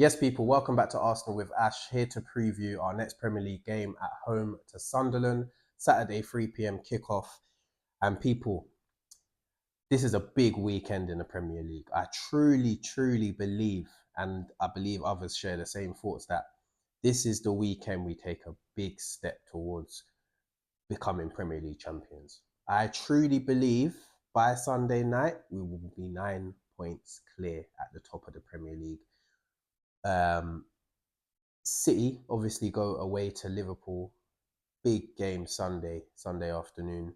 Yes, people, welcome back to Arsenal with Ash, here to preview our next Premier League game at home to Sunderland, Saturday 3 p.m. kickoff. And people, this is a big weekend in the Premier League. I truly believe, and I believe others share the same thoughts, that this is the weekend we take a big step towards becoming Premier League champions. I truly believe by Sunday night, we will be 9 points clear at the top of the Premier League. City obviously go away to Liverpool. Big game Sunday afternoon.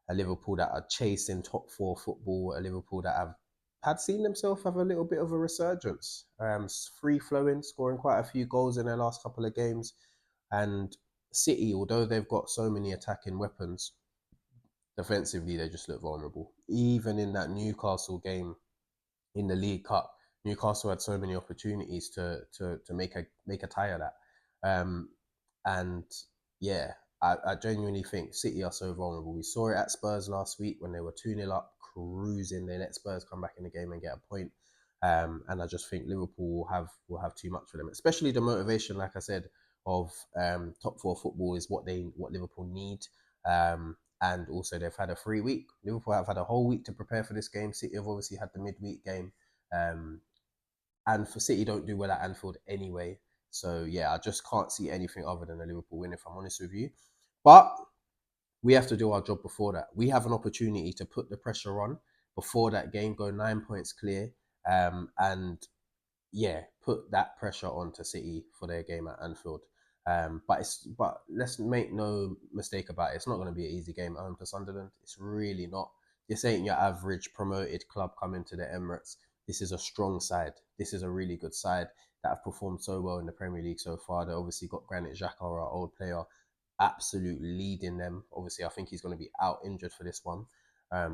A Liverpool that are chasing top four football. A Liverpool that have had seen themselves have a little bit of a resurgence. Free flowing, scoring quite a few goals in their last couple of games. And City, although they've got so many attacking weapons, defensively they just look vulnerable. Even in that Newcastle game in the League Cup, Newcastle had so many opportunities to make a tie of that. Um, and yeah, I genuinely think City are so vulnerable. We saw it at Spurs last week when they were 2-0 up, cruising. They let Spurs come back in the game and get a point. And I just think Liverpool will have too much for them, especially the motivation, like I said, of top four football is what Liverpool need. And also they've had a free week. Liverpool have had a whole week to prepare for this game. City have obviously had the midweek game. Um, and for City don't do well at Anfield anyway. So yeah, I just can't see anything other than a Liverpool win, if I'm honest with you. But we have to do our job before that. We have an opportunity to put the pressure on before that game, go 9 points clear, and yeah, put that pressure on to City for their game at Anfield. But let's make no mistake about it. It's not going to be an easy game at home to Sunderland. It's really not. This ain't your average promoted club coming to the Emirates. This is a strong side. This is a really good side that have performed so well in the Premier League so far. They obviously got Granit Xhaka, our old player, absolutely leading them. Obviously, I think he's going to be out injured for this one,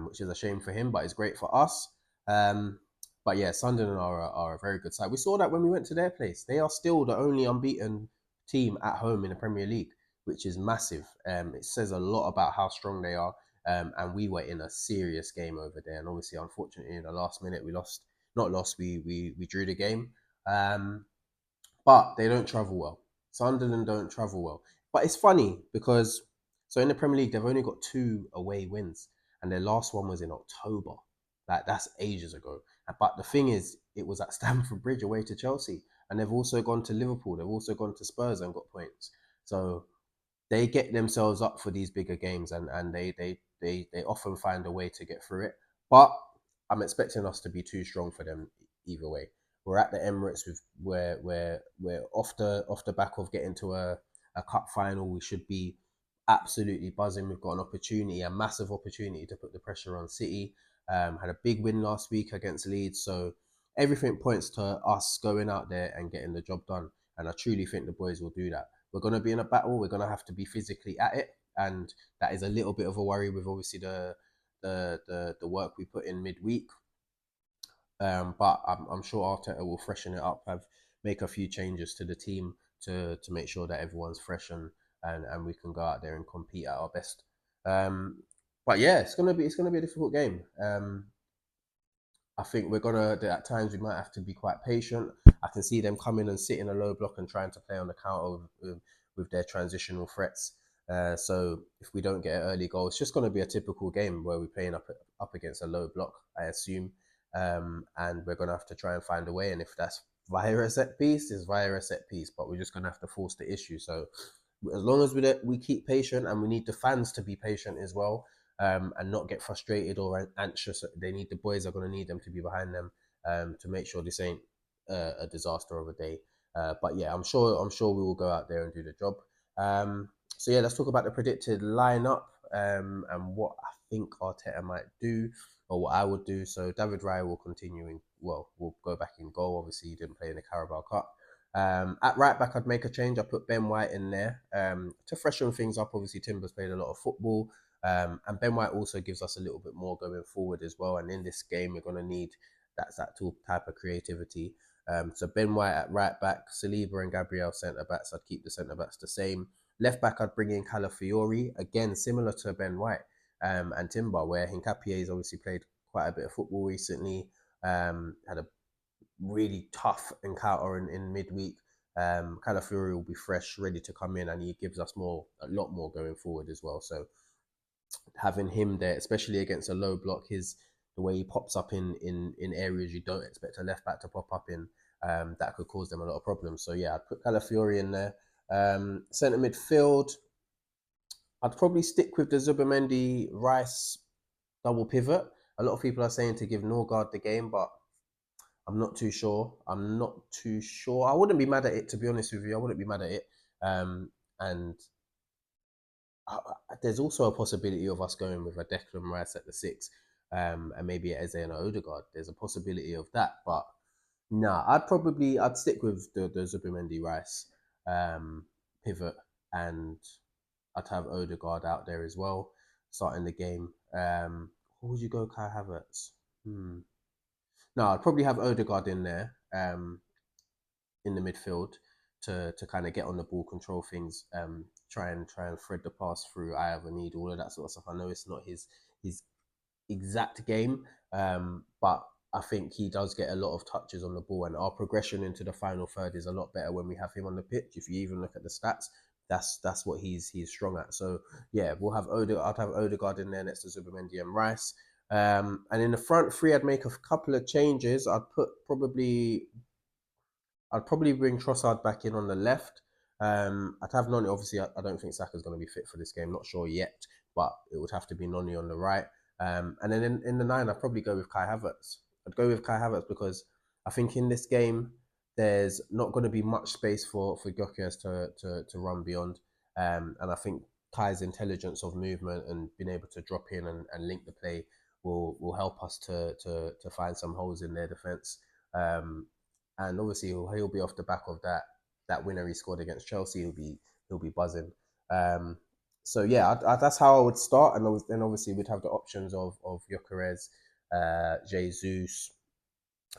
which is a shame for him, but it's great for us. But yeah, Sunderland are a very good side. We saw that when we went to their place. They are still the only unbeaten team at home in the Premier League, which is massive. It says a lot about how strong they are. And we were in a serious game over there. And obviously, unfortunately, in the last minute, we lost. Not lost. We drew the game. But they don't travel well. Sunderland don't travel well. But it's funny because so in the Premier League they've only got 2 away wins, and their last one was in October. Like that's ages ago. But the thing is, it was at Stamford Bridge away to Chelsea, and they've also gone to Liverpool. They've also gone to Spurs and got points. So they get themselves up for these bigger games, and they often find a way to get through it. But I'm expecting us to be too strong for them either way. We're at the Emirates with we're off the back of getting to a cup final. We should be absolutely buzzing. We've got an opportunity, a massive opportunity to put the pressure on City. Had a big win last week against Leeds, so everything points to us going out there and getting the job done. And I truly think the boys will do that. We're going to be in a battle. We're going to have to be physically at it, and that is a little bit of a worry with obviously the work we put in midweek. But I'm sure Arteta will freshen it up, make a few changes to the team to make sure that everyone's fresh and we can go out there and compete at our best. Um, but yeah, it's gonna be a difficult game. I think we're gonna at times we might have to be quite patient. I can see them coming and sitting a low block and trying to play on the counter with their transitional threats. So if we don't get an early goal, it's just going to be a typical game where we're playing up against a low block, I assume, and we're going to have to try and find a way. And if that's via a set piece, it's via a set piece. But we're just going to have to force the issue. So as long as we keep patient, and we need the fans to be patient as well, and not get frustrated or anxious. The boys are going to need them to be behind them to make sure this ain't a disaster of a day. But yeah, I'm sure we will go out there and do the job. So yeah, let's talk about the predicted lineup and what I think Arteta might do or what I would do. So David Raya will continue will go back in goal. Obviously, he didn't play in the Carabao Cup. At right back, I'd make a change. I put Ben White in there to freshen things up. Obviously, Timber's played a lot of football. And Ben White also gives us a little bit more going forward as well. And in this game, we're going to need that type of creativity. So Ben White at right back, Saliba and Gabriel centre backs. I'd keep the centre backs the same. Left back, I'd bring in Calafiori, again similar to Ben White and Timber, where Hincapié has obviously played quite a bit of football recently. Had a really tough encounter in midweek. Calafiori will be fresh, ready to come in, and he gives us a lot more going forward as well. So having him there, especially against a low block, the way he pops up in areas you don't expect a left back to pop up in, that could cause them a lot of problems. So yeah, I'd put Calafiori in there. Centre midfield, I'd probably stick with the Zubimendi Rice double pivot. A lot of people are saying to give Norgard the game, but I'm not too sure. I'm not too sure. I wouldn't be mad at it, to be honest with you. I wouldn't be mad at it. And there's also a possibility of us going with a Declan Rice at the six, and maybe Eze and Odegaard. There's a possibility of that, but nah, I'd stick with the Zubimendi Rice pivot, and I'd have Odegaard out there as well, starting the game. Who would you go, Kai Havertz? No, I'd probably have Odegaard in there. In the midfield to kind of get on the ball, control things, try and thread the pass through. I have a need, all of that sort of stuff. I know it's not his exact game, but I think he does get a lot of touches on the ball, and our progression into the final third is a lot better when we have him on the pitch. If you even look at the stats, that's what he's strong at. So yeah, we'll have I'd have Odegaard in there next to Zubimendi and Rice. And in the front three, I'd make a couple of changes. I'd probably bring Trossard back in on the left. I'd have Noni. Obviously, I don't think Saka's going to be fit for this game. Not sure yet, but it would have to be Noni on the right. And then in the nine, I'd probably go with Kai Havertz. I'd go with Kai Havertz because I think in this game, there's not going to be much space for Gyökeres to run beyond. And I think Kai's intelligence of movement and being able to drop in and link the play will help us to find some holes in their defence. And obviously he'll be off the back of that winner he scored against Chelsea. He'll be buzzing. So yeah, that's how I would start, and then obviously we'd have the options of Gyökeres, Jesus,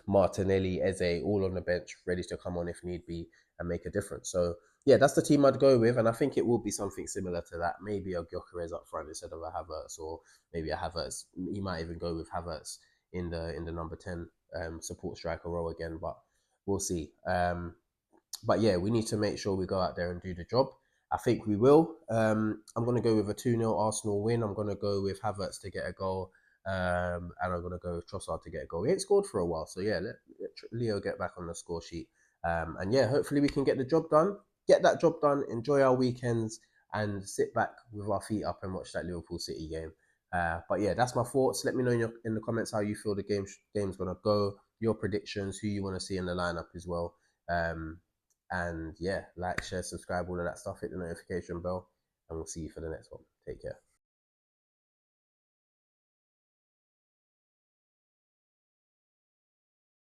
Martinelli, Eze, all on the bench, ready to come on if need be and make a difference. So yeah, that's the team I'd go with, and I think it will be something similar to that. Maybe a Gyökeres up front instead of a Havertz, or maybe a Havertz. He might even go with Havertz in the number 10 support striker role again, but we'll see. But yeah, we need to make sure we go out there and do the job. I think we will. I'm going to go with a 2-0 Arsenal win. I'm going to go with Havertz to get a goal. And I'm going to go with Trossard to get a goal. He ain't scored for a while. So yeah, let Leo get back on the score sheet. And yeah, hopefully we can get the job done. Get that job done. Enjoy our weekends and sit back with our feet up and watch that Liverpool City game. But yeah, that's my thoughts. Let me know in the comments how you feel the game's going to go. Your predictions, who you want to see in the lineup as well. And yeah, like, share, subscribe, all of that stuff. Hit the notification bell, and we'll see you for the next one. Take care.